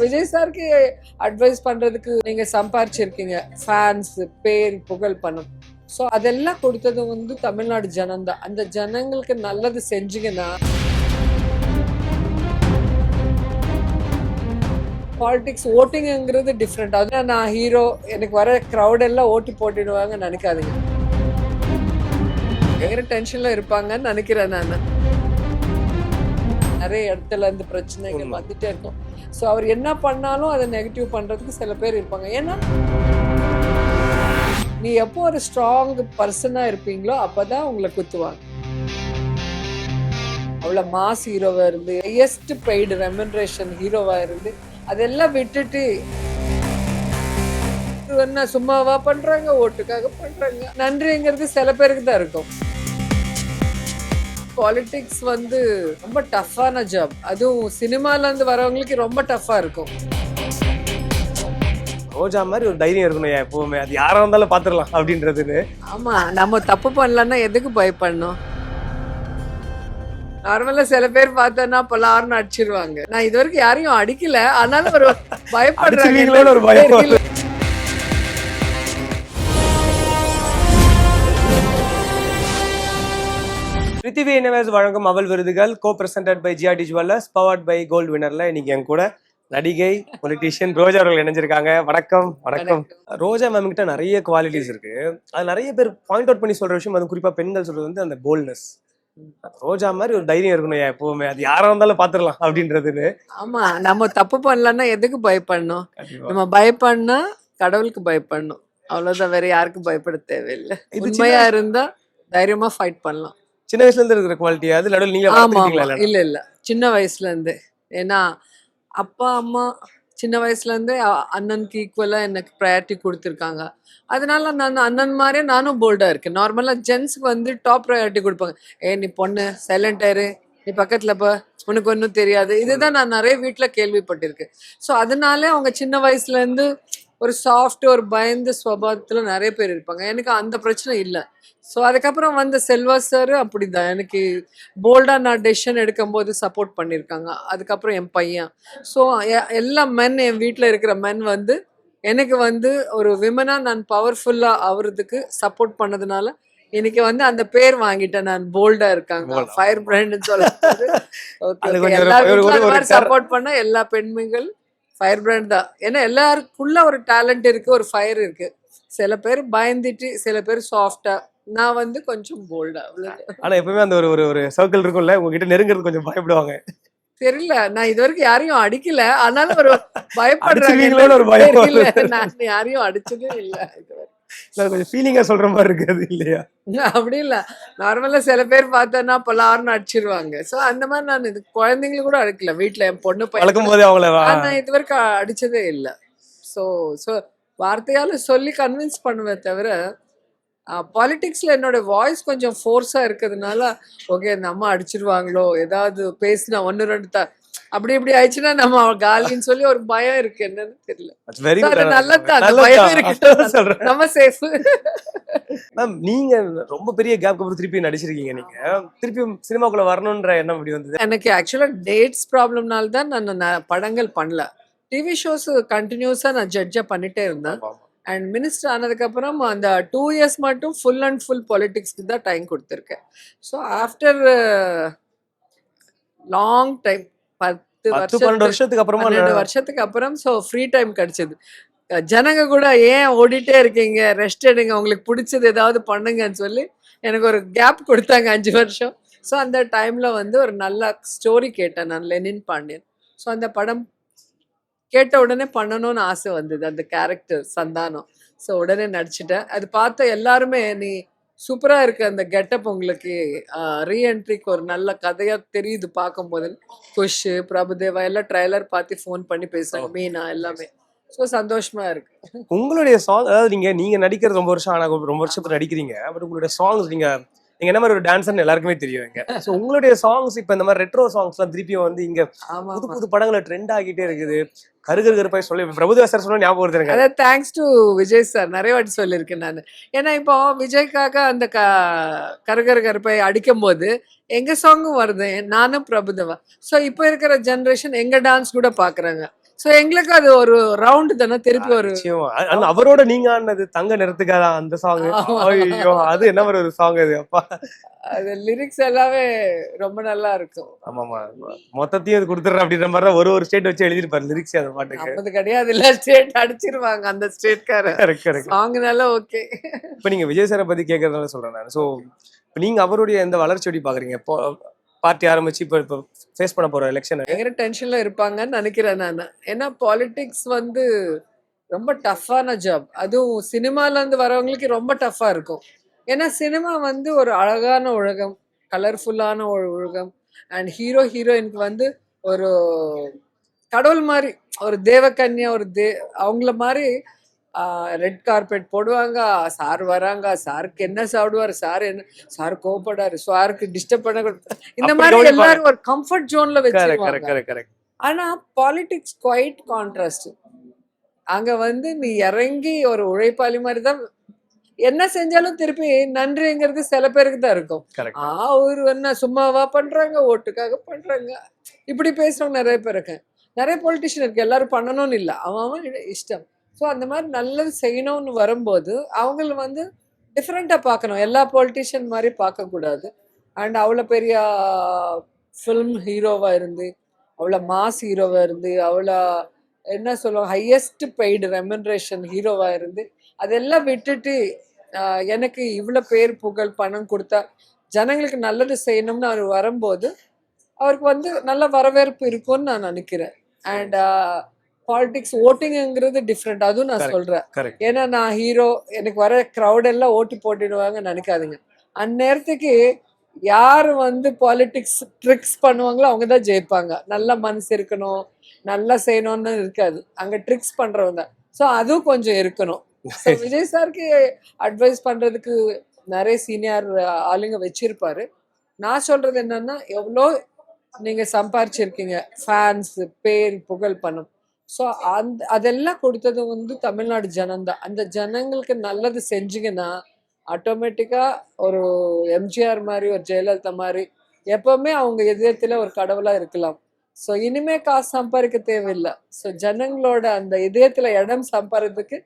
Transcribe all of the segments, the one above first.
விஜய் சாருக்கு அட்வைஸ் பண்றதுக்கு நீங்க சம்பாரிச்சிருக்கீங்க, ஃபேன்ஸ், பேர், புகழ், பணம். ஸோ அதெல்லாம் கொடுத்தது வந்து தமிழ்நாடு ஜனம் தான். அந்த ஜனங்களுக்கு நல்லது செஞ்சீங்கன்னா பாலிடிக்ஸ் ஓட்டிங்கிறது டிஃப்ரெண்ட். அதான் நான் ஹீரோ, எனக்கு வர க்ரௌட் எல்லாம் ஓட்டு போட்டுடுவாங்க நினைக்காதீங்க. எங்கிற டென்ஷன்ல இருப்பாங்கன்னு நினைக்கிறேன் நான். நிறைய இடத்துல இருந்து பிரச்சனைகள் வந்துட்டே இருக்கும். ஸோ அவர் என்ன பண்ணாலும் அதை நெகட்டிவ் பண்றதுக்கு சில பேர் இருப்பாங்க. ஏன்னா நீ எப்போ ஒரு ஸ்ட்ராங் பர்சனா இருப்பீங்களோ அப்பதான் உங்களை குத்துவாங்க. அவ்வளவு மாஸ் ஹீரோவா இருந்து ஹையஸ்ட் பெய்டு ரெம்யூனரேஷன் ஹீரோவா இருந்து அதெல்லாம் விட்டுட்டு என்ன சும்மாவா பண்றாங்க, ஓட்டுக்காக பண்றாங்க. நன்றிங்கிறது சில பேருக்கு தான் இருக்கும். பாலிடிக்ஸ் வந்து ரொம்ப டஃப்பான ஜாப். அதுவும் சினிமால இருந்து வரவங்களுக்கு ரொம்ப டஃப்பா இருக்கும். ரோஜா மாதிரி ஒரு தைரியம் இருக்கணும் எப்பவுமே, அது யாரா இருந்தாலும் பாத்துடலாம் அப்படின்றதுன்னு. ஆமா, நம்ம தப்பு பண்ணலன்னா எதுக்கு பயப்படணும்? நார்மலா சில பேர் பார்த்தோன்னா பலார்னு அடிச்சிருவாங்க. நான் இது வரைக்கும் யாரையும் அடிக்கல, ஆனாலும் ஒரு பயப்படுறாங்க, ஒரு பயம். பிருத்திவி இனவேஸ் வழங்கும் அவல் விருதுகள் co presented by GRT jewellers, powered by gold வின்னர்ல இன்னைக்கு என் கூட நடிகை, பொலிட்டீஷியன் ரோஜா அவர்கள் இணைஞ்சிருக்காங்க. வணக்கம். வணக்கம். ரோஜா மேம் கிட்ட நிறைய குவாலிட்டிஸ் இருக்கு. அது நிறைய பேர் பாயிண்ட் அவுட் பண்ணி சொல்ற விஷயம், அது குறிப்பா பெண்கள் சொல்றது வந்து அந்த போல்ட்னஸ். ரோஜா மாதிரி ஒரு தைரியம் இருக்கணும் எப்பவுமே, அது யாரா இருந்தாலும் பாத்துடலாம் அப்படின்றதுன்னு. ஆமா, நம்ம தப்பு பண்ணலன்னா எதுக்கு பயப்படணும்? நம்ம பயப்படனா கடவுளுக்கு பயப்படணும், அவ்வளவுதான். வேற யாருக்கும் பயப்பட தேவையில்லை. உண்மையா இருந்தா தைரியமா ஃபைட் பண்ணலாம். சின்ன வயசுல இருந்து இருக்கிற குவாலிட்டியா அது? நடுவில் நீங்க இல்ல இல்ல, சின்ன வயசுல இருந்து. ஏன்னா அப்பா அம்மா சின்ன வயசுல இருந்தே அண்ணனுக்கு ஈக்குவலா எனக்கு ப்ரையாரிட்டி கொடுத்துருக்காங்க. அதனால நான் அண்ணன் மாதிரியே நானும் போல்டா இருக்கேன். நார்மலா ஜென்ஸ்க்கு வந்து டாப் ப்ரையாரிட்டி கொடுப்பாங்க. நீ பொண்ணு, சைலண்ட் ஆயிரு, நீ பக்கத்துல போ, உனக்கு ஒன்றும் தெரியாது. இதுதான் நான் நிறைய வீட்டுல கேள்விப்பட்டிருக்கேன். ஸோ அதனால அவங்க சின்ன வயசுல இருந்து ஒரு சாஃப்ட், ஒரு பயந்த சுபாவத்துல நிறைய பேர் இருப்பாங்க. எனக்கு அந்த பிரச்சனை இல்லை. ஸோ அதுக்கப்புறம் வந்த செல்வா சார் அப்படிதான் எனக்கு போல்டா நான் டெசிஷன் எடுக்கும் போது சப்போர்ட் பண்ணியிருக்காங்க. அதுக்கப்புறம் என் பையன். ஸோ எல்லா மென், என் வீட்டில் இருக்கிற மென் வந்து எனக்கு வந்து ஒரு விமனா நான் பவர்ஃபுல்லா ஆகுறதுக்கு சப்போர்ட் பண்ணதுனால இன்னைக்கு வந்து அந்த பேர் வாங்கிட்டேன். நான் போல்டா இருக்காங்க, ஃபயர் பிராண்ட்னு சொல்ல. எல்லாரும் சப்போர்ட் பண்ண எல்லா பெண்மைகள் ஃபயர் பிராண்ட் தான். ஏன்னா எல்லாருக்குள்ள ஒரு டேலண்ட் இருக்கு, ஒரு ஃபயர் இருக்கு. சில பேர் பயந்துட்டு, சில பேர் சாஃப்டா, நான் வந்து கொஞ்சம் போல்டா. ஆனா எப்பவுமே அந்த ஒரு ஒரு சர்க்கிள் இருக்கும்ல, உங்ககிட்ட நெருங்கிறது கொஞ்சம் பயப்படுவாங்க. தெரியல, நான் இது வரைக்கும் யாரையும் அடிக்கல, ஆனாலும் ஒரு பயப்படுறாங்க. நான் யாரையும் அடிச்சதே இல்ல. கொஞ்சம் ஃபீலிங்கா சொல்ற மாதிரி இருக்காது இல்லையா? அப்படி இல்ல, நார்மலா சில பேர் பார்த்தோன்னா பலார்னு அடிச்சிருவாங்க. சோ அந்த மாதிரி நான் இது குழந்தைங்களும் கூட அடிக்கல. வீட்டுல என் பொண்ணு பழக்கும் போதே அவங்கள நான் இது வரைக்கும் அடிச்சதே இல்லை. ஸோ ஸோ வார்த்தையால சொல்லி கன்வின்ஸ் பண்ணுவேன் தவிர, பாலிடிக்ஸ்ல என்னோட வாய்ஸ் கொஞ்சம் ஃபோர்ஸா இருக்கிறதுனால ஓகே இந்த அம்மா அடிச்சிருவாங்களோ, ஏதாவது பேசினா ஒன்னு ரெண்டு அப்படி இப்படி ஆயிடுச்சுன்னா நம்ம காலின்னு சொல்லி ஒரு பயம் இருக்கு. என்னன்னு தெரியல. நல்லதான், பயம் இருக்கு, நம்ம சேஃப். மேம், நீங்க ரொம்ப பெரிய கேப் அப்புறம் திருப்பி நடிச்சிருக்கீங்க. நீங்க திருப்பி சினிமாக்குள்ள வரணும்ன்ற எண்ணம் அப்படி வந்தது? எனக்கு ஆக்சுவலா டேட்ஸ் ப்ராப்ளம்னால தான் நான் படங்கள் பண்ணல. டிவி ஷோஸ் கண்டினியூஸா நான் ஜட்ஜா பண்ணிட்டே இருந்தேன். அண்ட் மினிஸ்டர் ஆனதுக்கப்புறம் அந்த 2 years மட்டும் ஃபுல் அண்ட் ஃபுல் பாலிடிக்ஸ்க்கு தான் டைம் கொடுத்துருக்கேன். ஸோ ஆஃப்டர் லாங் டைம் 12 வருஷத்துக்கு அப்புறம் ஸோ ஃப்ரீ டைம் கிடைச்சது. ஜனங்க கூட ஏன் ஓடிட்டே இருக்கீங்க, ரெஸ்ட் எடுங்க, உங்களுக்கு பிடிச்சது ஏதாவது பண்ணுங்கன்னு சொல்லி எனக்கு ஒரு கேப் கொடுத்தாங்க 5 வருஷம். ஸோ அந்த டைம்ல வந்து ஒரு நல்ல ஸ்டோரி கேட்டேன் நான், லெனின் பாண்டியன். ஸோ அந்த படம் கேட்ட உடனே பண்ணணும்னு ஆசை வந்தது, அந்த கேரக்டர் சந்தானம். ஸோ உடனே நடிச்சிட்டேன். அது பார்த்த எல்லாருமே நீ சூப்பரா இருக்கு, அந்த கெட்டப் உங்களுக்கு ரீஎன்ட்ரிக்கு ஒரு நல்ல கதையா தெரியுது பார்க்கும்போது. குஷ், பிரபுதேவா எல்லாம் ட்ரைலர் பார்த்து ஃபோன் பண்ணி பேசுறாங்க, மீனா எல்லாமே. ஸோ சந்தோஷமா இருக்கு. உங்களுடைய சாங், அதாவது நீங்க நடிக்கிறது ரொம்ப வருஷம் ஆனா, ரொம்ப வருஷத்துல நடிக்கிறீங்க. பட் உங்களுடைய சாங்ஸ் நீங்க என்ன மாதிரி ஒரு டான்சர்னு எல்லாருக்குமே தெரியும். ஸோ உங்களுடைய சாங்ஸ் இப்போ இந்த மாதிரி ரெட்ரோ சாங்ஸ்லாம் திருப்பியும் வந்து இங்க புது புது படங்களை ட்ரெண்ட் ஆகிட்டே இருக்குது. கருகருப்பாய் சொல்லி பிரபுதேவா சார் சொன்ன ஞாபகம் வருது எனக்கு. அதாவது தேங்க்ஸ் டு விஜய் சார் நிறைய வாட்டி சொல்லியிருக்கேன் நான். ஏன்னா இப்போ விஜய்க்காக அந்த கருகருப்பாய் அடிக்கும் போது எங்க சாங்கும் வருது, நானும் பிரபுதேவா. ஸோ இப்போ இருக்கிற ஜென்ரேஷன் எங்க டான்ஸ் கூட பாக்குறாங்க. ஸோ எங்களுக்கு அது ஒரு ரவுண்டு தானே, திருப்பி ஒரு நிச்சயமா. அவரோட நீங்க ஆடினது தங்க நிறத்துக்காக அந்த சாங். ஆமா. ஐயோ அது என்ன ஒரு சாங் அது அப்பா. அது லிரிக்ஸ் எல்லாமே ரொம்ப நல்லா இருக்கும். ஆமாமா, மொத்தத்தையும் அது கொடுத்துட்றேன் அப்படின்ற மாதிரி தான் ஒரு ஸ்டேட் வச்சு எழுதிருப்பாரு லிரிக்ஸ் அந்த பாட்டுக்கு. நமது கிடையாது, இல்ல ஸ்டேட் அடிச்சிருவாங்க அந்த ஸ்டேட்கார. சாங்னால ஓகே. இப்ப நீங்க விஜய் சாரை பத்தி கேட்கறதுனால சொல்றேன் நான். ஸோ இப்ப நீங்க அவருடைய இந்த வளர்ச்சி எப்படி பாக்குறீங்க? இப்போ பார்ட்டி ஆரம்பிச்சு இப்போ ஃபேஸ் பண்ண போற எலெக்ஷன் பயங்கர டென்ஷன்ல இருப்பாங்கன்னு நினைக்கிறேன் நான். ஏன்னா பாலிடிக்ஸ் வந்து ரொம்ப டஃப்பான ஜாப். அதுவும் சினிமால இருந்து வரவங்களுக்கு ரொம்ப டஃப்பா இருக்கும். ஏன்னா சினிமா வந்து ஒரு அழகான உலகம், கலர்ஃபுல்லான ஒரு உலகம். அண்ட் ஹீரோயினுக்கு வந்து ஒரு கடவுள் மாதிரி, ஒரு தேவகன்யா, அவங்கள மாதிரி ரெட் கார்பெட் போடுவாங்க. சார் வராங்க, சாருக்கு என்ன சாப்பிடுவார், சார் கோவப்படாரு, சாருக்கு டிஸ்டர்ப் பண்ண, இந்த மாதிரி எல்லாரும் ஒரு கம்ஃபர்ட் ஜோன்ல வச்சிருக்காங்க. ஆனா பாலிடிக்ஸ் குவைட் கான்ட்ராஸ்ட். அங்க வந்து நீ இறங்கி ஒரு உழைப்பாளி மாதிரி தான் என்ன செஞ்சாலும் திருப்பி நன்றிங்கிறது சில பேருக்கு தான் இருக்கும். அவரு என்ன சும்மாவா பண்றாங்க, ஓட்டுக்காக பண்றாங்க, இப்படி பேசுறவங்க நிறைய பேர் இருக்கு. நிறைய பொலிட்டிஷியன் இருக்கு, எல்லாரும் பண்ணணும்னு இல்லை, அவன் இஷ்டம். ஸோ அந்த மாதிரி நல்லது செய்யணும்னு வரும்போது அவங்கள வந்து டிஃப்ரெண்ட்டாக பார்க்கணும். எல்லா பொலிட்டிஷியன் மாதிரி பார்க்கக்கூடாது. அண்ட் அவ்வளோ பெரிய ஃபில்ம் ஹீரோவாக இருந்து, அவ்வளோ மாஸ் ஹீரோவாக இருந்து, அவ்வளோ என்ன சொல்லுவோம் ஹையஸ்ட் பெய்டு ரெமன்ரேஷன் ஹீரோவாக இருந்து, அதெல்லாம் விட்டுட்டு எனக்கு இவ்வளோ பேர் புகழ் பணம் கொடுத்தா ஜனங்களுக்கு நல்லது செய்யணும்னு அவர் வரும்போது அவருக்கு வந்து நல்ல வரவேற்பு இருக்கும்னு நான் நினைக்கிறேன். அண்ட் பாலிடிக்ஸ் ஓட்டிங்கிறது டிஃப்ரெண்ட், அதுவும் நான் சொல்றேன். ஏன்னா நான் ஹீரோ, எனக்கு வர க்ரௌட் எல்லாம் ஓட்டு போட்டுடுவாங்கன்னு நினைக்காதுங்க. அந்நேரத்துக்கு யார் வந்து பாலிடிக்ஸ் ட்ரிக்ஸ் பண்ணுவாங்களோ அவங்க தான் ஜெயிப்பாங்க. நல்ல மனசு இருக்கணும், நல்லா செய்யணும்னு இருக்காது, அங்க ட்ரிக்ஸ் பண்றவங்க. ஸோ அதுவும் கொஞ்சம் இருக்கணும். விஜய் சாருக்கு அட்வைஸ் பண்றதுக்கு நிறைய சீனியர் ஆளுங்க வச்சிருப்பாரு. நான் சொல்றது என்னன்னா, எவ்வளோ நீங்க சம்பாரிச்சிருக்கீங்க, ஃபேன்ஸ், பேர், புகழ், பணம். ஸோ அதெல்லாம் கொடுத்தது வந்து தமிழ்நாடு ஜனம்தான். அந்த ஜனங்களுக்கு நல்லது செஞ்சீங்கன்னா ஆட்டோமேட்டிக்கா ஒரு எம்ஜிஆர் மாதிரி, ஒரு ஜெயலலிதா மாதிரி எப்பவுமே அவங்க இதயத்துல ஒரு கடவுளா இருக்கலாம். ஸோ இனிமே காசு சம்பாதிக்க தேவையில்லை. ஸோ ஜனங்களோட அந்த இதயத்துல இடம் சம்பாதிக்கிறதுக்கு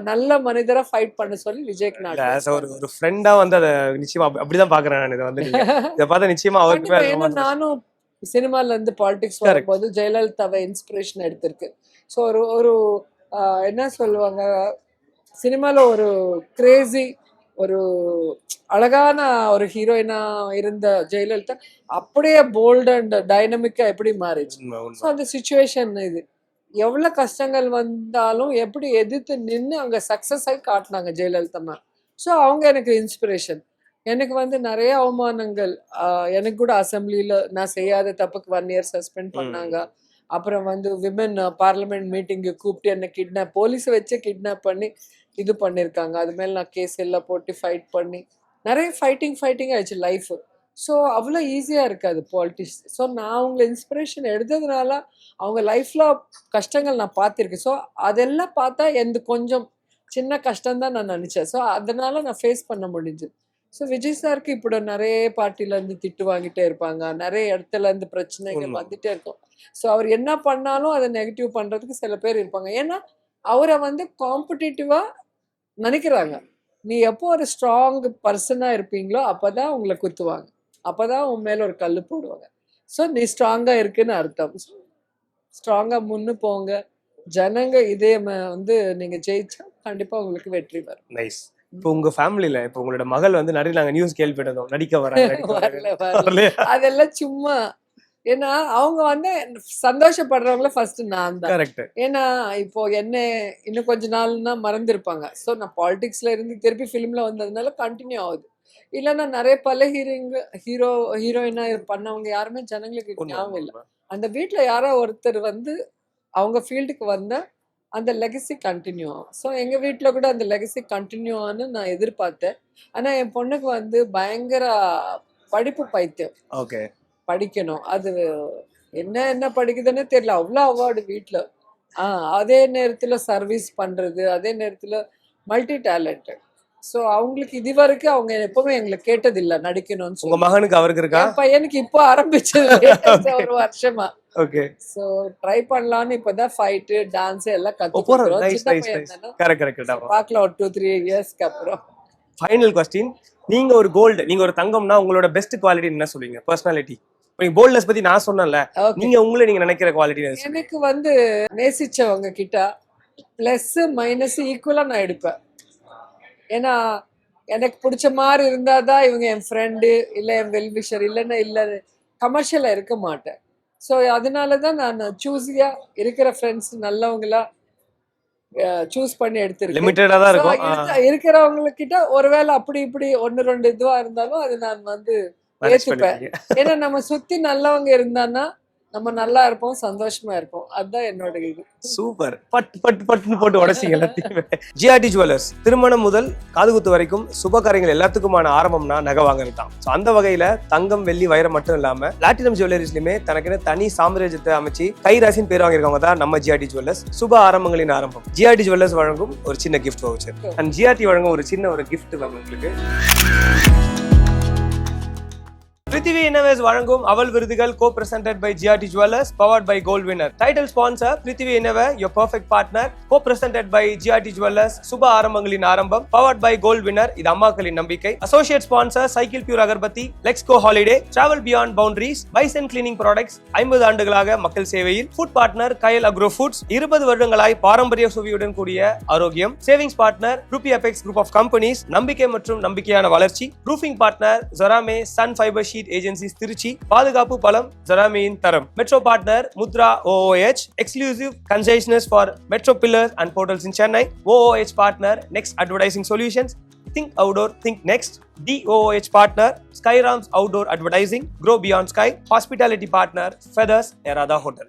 நல்ல மனிதரா ஃபைட் பண்ண சொல்லி விஜய்க்கு நான் ஒரு ஃப்ரெண்டா வந்து அதை நிச்சயமா அப்படிதான் பாக்குறேன் நான். இதை வந்து இதை பார்த்தா நிச்சயமா அவருக்கு, நானும் சினிமால இருந்து பாலிடிக்ஸ் வரும்போது ஜெயலலிதாவை இன்ஸ்பிரேஷன் எடுத்திருக்கு. ஸோ ஒரு என்ன சொல்லுவாங்க, சினிமால ஒரு கிரேசி, ஒரு அழகான ஒரு ஹீரோயினா இருந்த ஜெயலலிதா அப்படியே போல்டு அண்ட் டைனமிக்கா எப்படி மாறிச்சு. ஸோ அந்த சிச்சுவேஷன் இது எவ்வளவு கஷ்டங்கள் வந்தாலும் எப்படி எதிர்த்து நின்று அங்க சக்சஸ் ஆகி காட்டினாங்க ஜெயலலிதா மேம். ஸோ அவங்க எனக்கு இன்ஸ்பிரேஷன். எனக்கு வந்து நிறைய அவமானங்கள், எனக்கு கூட அசம்பிளியில நான் செய்யாத தப்புக்கு 1 year சஸ்பெண்ட் பண்ணாங்க. அப்புறம் வந்து விமன் பார்லிமெண்ட் மீட்டிங்கு கூப்பிட்டு என்னை போலீஸ் வச்சு கிட்னாப் பண்ணி இது பண்ணியிருக்காங்க. அது மேலே நான் கேஸ் எல்லாம் போட்டு ஃபைட் பண்ணி நிறைய ஃபைட்டிங் ஆயிடுச்சு லைஃப். ஸோ அவ்வளோ ஈஸியாக இருக்காது பாலிட்டிக்ஸ். ஸோ நான் அவங்கள இன்ஸ்பிரேஷன் எடுத்ததுனால அவங்க லைஃப்பில் கஷ்டங்கள் நான் பார்த்துருக்கேன். ஸோ அதெல்லாம் பார்த்தா எந்த கொஞ்சம் சின்ன கஷ்டம்தான் நான் நினச்சேன். ஸோ அதனால நான் ஃபேஸ் பண்ண முடிஞ்சுது. ஸோ விஜய் சாருக்கு இப்படி நிறைய பார்ட்டிலேருந்து திட்டு வாங்கிட்டே இருப்பாங்க, நிறைய இடத்துலேருந்து பிரச்சனைகள் வந்துட்டே இருக்கும். ஸோ அவர் என்ன பண்ணாலும் அதை நெகட்டிவ் பண்ணுறதுக்கு சில பேர் இருப்பாங்க. ஏன்னா அவரை வந்து காம்படிட்டிவாக நினைக்கிறாங்க. நீ எப்போ ஒரு ஸ்ட்ராங் பர்சனாக இருப்பீங்களோ அப்போ தான் உங்களை குத்துவாங்க, அப்போ தான் உன் மேலே ஒரு கல் போடுவாங்க. ஸோ நீ ஸ்ட்ராங்காக இருக்குன்னு அர்த்தம். ஸ்ட்ராங்காக முன்னு போங்க. ஜனங்க இதே வந்து நீங்கள் ஜெயிச்சா கண்டிப்பாக உங்களுக்கு வெற்றி வரும். நைஸ். இப்போ உங்க ஃபேமிலில இப்போ உங்களோட மகள் வந்து நிறைய நாங்க நியூஸ் கேள்விப்பட்டோம் நடிக்க வராங்க. அதெல்லாம் சும்மா. ஏன்னா அவங்க வந்து சந்தோஷப்படுறவங்கள ஃபர்ஸ்ட் நான் தான். கரெக்ட். ஏன்னா இப்போ என்ன இன்னும் கொஞ்ச நாள்னா மறந்துருப்பாங்க. ஸோ நான் பாலிடிக்ஸ்ல இருந்து திருப்பி ஃபிலிம்ல வந்ததுனால கண்டினியூ ஆகுது. இல்லைன்னா நிறைய பல ஹீரோயினா பண்ணவங்க யாருமே ஜனங்களுக்கு ஞாபகம் இல்லை. அந்த வீட்டில் யாரோ ஒருத்தர் வந்து அவங்க ஃபீல்டுக்கு வந்தா அந்த லெகசி கண்டினியூ ஆகும். ஸோ எங்கள் வீட்டில் கூட அந்த லெகசி கண்டினியூ ஆகுன்னு நான் எதிர்பார்த்தேன். ஆனால் என் பொண்ணுக்கு வந்து பயங்கர படிப்பு பைத்தியம். ஓகே, படிக்கணும், அது என்ன படிக்குதுன்னு தெரியல, அவ்வளோ அவார்டு வீட்டில். அதே நேரத்தில் சர்வீஸ் பண்ணுறது, அதே நேரத்தில் மல்டி டேலண்டட். ஸோ அவங்களுக்கு இது வரைக்கும் அவங்க எப்பவுமே எங்களை கேட்டதில்லை நடிக்கணும்னு. உங்க மகனுக்கு அவருக்கு இருக்கா? என் பையனுக்கு இப்போ ஆரம்பிச்சது ஒரு வருஷமா. ஓகே ஸோ ட்ரை பண்ணலாம்னு இப்பதான் ஃபைட்டு டான்ஸ் எல்லாம் போறோம். கத்துக்கிறோம். நைஸ் சின்ன நைஸ் பையன் நைஸ். தானே, கரெக்ட். பார்க்கலாம் ஒரு 2-3 இயர்ஸ்க்கு அப்புறம். ஃபைனல் கொஸ்டின், நீங்க ஒரு கோல்டு, நீங்க ஒரு தங்கம்னா உங்களோட பெஸ்ட் குவாலிட்டி என்ன சொல்லுவீங்க? பர்சனாலிட்டி. நீங்க போல்ட்னஸ் பத்தி நான் சொன்னேன்ல, Okay. நீங்க உங்களை நீங்க நினைக்கிற குவாலிட்டி என்ன? எனக்கு வந்து நேசிச்சவங்க கிட்ட பிளஸ் மைனஸ் ஈக்குவலா நான் எடுப்பேன். ஏன்னா எனக்கு பிடிச்ச மாதிரி இருந்தாதான் இவங்க என் ஃப்ரெண்டு இல்லை என் வெல்விஷர், இல்லைன்னா இல்லை கமர்ஷியலா இருக்க மாட்டேன். ஸோ அதனாலதான் நான் சூஸியா இருக்கிற ஃப்ரெண்ட்ஸ் நல்லவங்களா சூஸ் பண்ணி எடுத்திருக்கேன். லிமிட்டடா தான் So, இருக்கும். இருக்கிறவங்க கிட்ட ஒருவேளை அப்படி இப்படி 1-2 இதுவா இருந்தாலும் அது நான் வந்து மேனேஜ் ஏத்துப்பேன். பண்ணிருக்கீங்க. ஏன்னா நம்ம சுத்தி நல்லவங்க இருந்தான்னா நம்ம நல்லா இருப்போம், சந்தோஷமா இருப்போம். அதுதான் என்னோட இது. சூப்பர். பட்டுன்னு போட்டு உடைச்சிங்க எல்லாத்தையுமே. ஜிஆர்டி ஜுவல்லர்ஸ் திருமணம் முதல் காதுகுத்து வரைக்கும் சுப காரியங்கள் எல்லாத்துக்குமான ஆரம்பம்னா நகை வாங்குறது தான். ஸோ அந்த வகையில தங்கம், வெள்ளி, வைரம் மட்டும் இல்லாம பிளாட்டினம் ஜுவல்லரிஸ்லயுமே தனக்குன்னு தனி சாம்ராஜ்யத்தை அமைச்சு கைராசின்னு பேர் வாங்கியிருக்கவங்க தான் நம்ம ஜிஆர்டி ஜுவல்லர்ஸ். சுப ஆரம்பங்களின் ஆரம்பம். ஜிஆர்டி ஜுவல்லர்ஸ் வழங்கும் ஒரு சின்ன கிஃப்ட் வவுச்சர் அண்ட் ஜிஆர்டி வழங்கும் ஒரு சின்ன ஒரு கிஃப்ட் உங்களுக்கு. பிருத்திவி இன்னோவேஸ் வழங்கும் அவல் விருதுகள் co-presented by GRT Jewellers, powered by Gold Winner. Title sponsor Prithvi இன்னோவே, your perfect partner. Co-presented by GRT Jewellers, சுப ஆரம்பங்களின் ஆரம்பம், powered by Gold Winner. இது அம்மாக்களின் நம்பிக்கை. Associate sponsor cycle pure agarbatti, Let's Go Holiday, Travel Beyond Boundaries, Bison Cleaning Products. 50 ஆண்டுகளாக மக்கள் சேவையில். Food partner Kayal agro foods. 20 வருடங்களாய் பாரம்பரிய சுவையுடன் கூடிய ஆரோக்கியம். Savings partner Ruby apex group of companies. நம்பிக்கை மற்றும் நம்பிக்கையான வளர்ச்சி. Roofing partner Jorame sun fibre sheet agencies Trichy. பாதுகாப்பு பலம் ஜொராமேயின் தரம். Metro partner Mudra OOH, exclusive concessionaires for metro pillars and portals in Chennai. OOH partner next advertising solutions. Think outdoor, think next. DOOH partner Skyrams Outdoor Advertising, Grow Beyond Sky. Hospitality partner Feathers Erada Hotel.